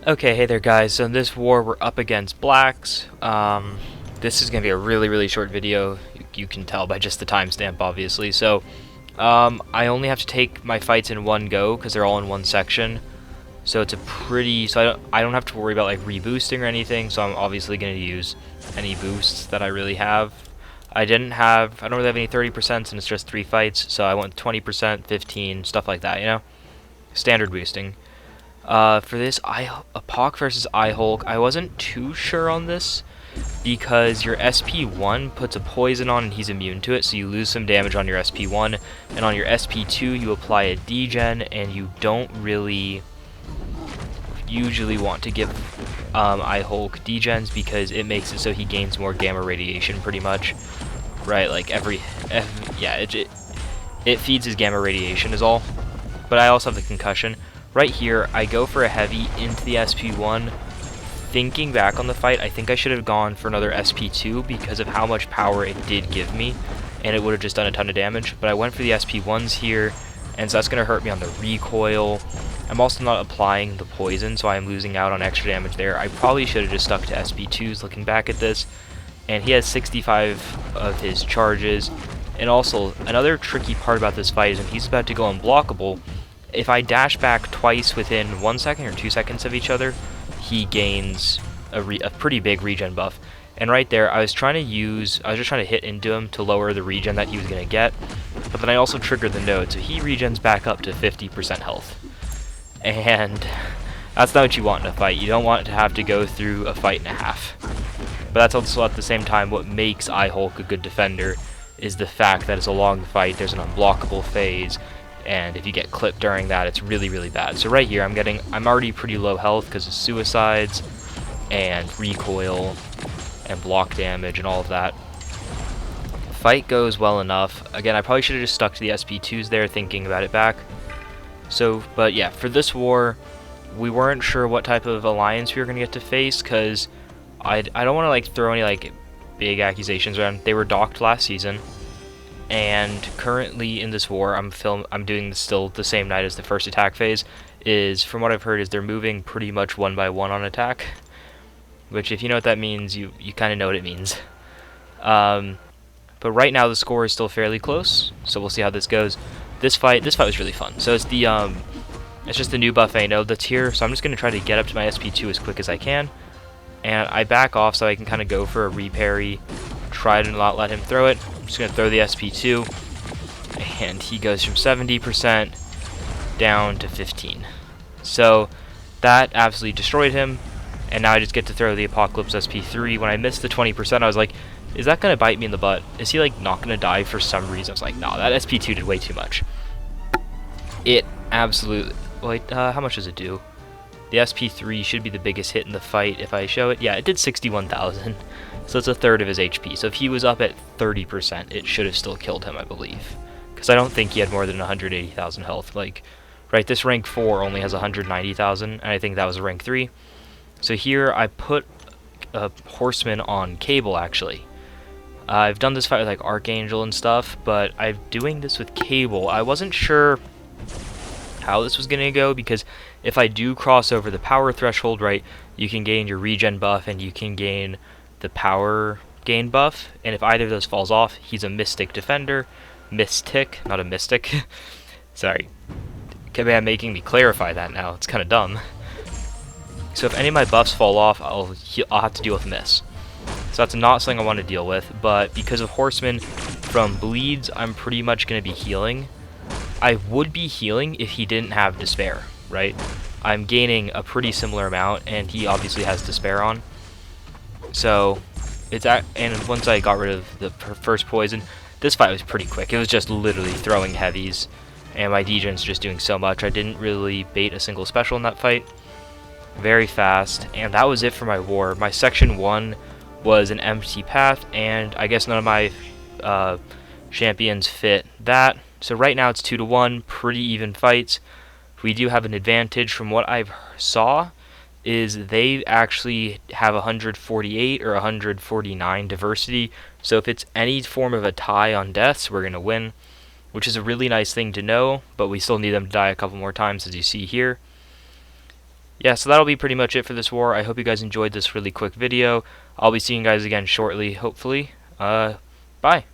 Okay, hey there guys, so in this war we're up against blacks. This is going to be a really short video, you can tell by just the timestamp obviously. So I only have to take my fights in one go because they're all in one section. So it's a pretty, so I don't have to worry about like reboosting or anything, so I'm obviously going to use any boosts that I really have. I don't really have any 30% and it's just 3 fights, so I went 20%, 15, stuff like that, you know? Standard boosting. For this, Apok versus iHulk, I wasn't too sure on this because your SP1 puts a poison on and he's immune to it, so you lose some damage on your SP1, and on your SP2 you apply a degen, and you don't really usually want to give iHulk degens because it makes it so he gains more gamma radiation pretty much, right? Like yeah, it feeds his gamma radiation is all. But I also have the concussion. Right here, I go for a heavy into the SP1. Thinking back on the fight, I think I should have gone for another SP2 because of how much power it did give me, and it would have just done a ton of damage. But I went for the SP1s here, and so that's going to hurt me on the recoil. I'm also not applying the poison, so I'm losing out on extra damage there. I probably should have just stuck to SP2s looking back at this. And he has 65 of his charges. And also, another tricky part about this fight is when he's about to go unblockable, if I dash back twice within 1 second or 2 seconds of each other, he gains a pretty big regen buff. And right there, I was just trying to hit into him to lower the regen that he was going to get, but then I also triggered the node, so he regens back up to 50% health. And that's not what you want in a fight. You don't want to have to go through a fight and a half. But that's also at the same time what makes iHulk a good defender, is the fact that it's a long fight, there's an unblockable phase, and if you get clipped during that, it's really bad. So right here, I'm already pretty low health because of suicides and recoil and block damage and all of that. Fight goes well enough. Again, I probably should have just stuck to the SP2s there, thinking about it back. So, but yeah, for this war, we weren't sure what type of alliance we were going to get to face because I don't want to like throw any like big accusations around. They were docked last season. And currently in this war, I'm doing this still the same night as the first attack phase. Is from what I've heard is they're moving pretty much 1 by 1 on attack, which if you know what that means, you kind of know what it means. But right now the score is still fairly close, so we'll see how this goes. This fight was really fun. So it's it's just the new buff I know that's here. So I'm just gonna try to get up to my SP2 as quick as I can, and I back off so I can kind of go for a reparry. Try to not let him throw it. I'm just going to throw the SP2, and he goes from 70% down to 15. So that absolutely destroyed him, and now I just get to throw the Apocalypse SP3. When I missed the 20%, I was like, is that going to bite me in the butt? Is he like not going to die for some reason? I was like, no, that SP2 did way too much. It absolutely... Wait, how much does it do? The SP3 should be the biggest hit in the fight if I show it. Yeah, it did 61,000. So it's a third of his HP. So if he was up at 30%, it should have still killed him, I believe. Because I don't think he had more than 180,000 health. Like, right, this rank 4 only has 190,000, and I think that was a rank 3. So here I put a Horseman on Cable, actually. I've done this fight with like Archangel and stuff, but I'm doing this with Cable. I wasn't sure how this was going to go, because if I do cross over the power threshold, right, you can gain your regen buff and you can gain the power gain buff, and if either of those falls off, he's a Mystic Defender. Mystic, not a Mystic. Sorry. I'm making me clarify that now. It's kind of dumb. So if any of my buffs fall off, I'll have to deal with Miss. So that's not something I want to deal with, but because of Horseman from bleeds, I'm pretty much going to be healing. I would be healing if he didn't have Despair, right? I'm gaining a pretty similar amount, and he obviously has Despair on. So, and once I got rid of the first poison, this fight was pretty quick. It was just literally throwing heavies, and my degen's just doing so much. I didn't really bait a single special in that fight. Very fast, and that was it for my war. My section 1 was an empty path, and I guess none of my champions fit that. So right now it's 2-1, pretty even fights. We do have an advantage from what I saw, is they actually have 148 or 149 diversity. So if it's any form of a tie on deaths, we're going to win, which is a really nice thing to know, but we still need them to die a couple more times, as you see here. yeah, so that'll be pretty much it for this war. I hope you guys enjoyed this really quick video. I'll be seeing you guys again shortly, hopefully. Bye.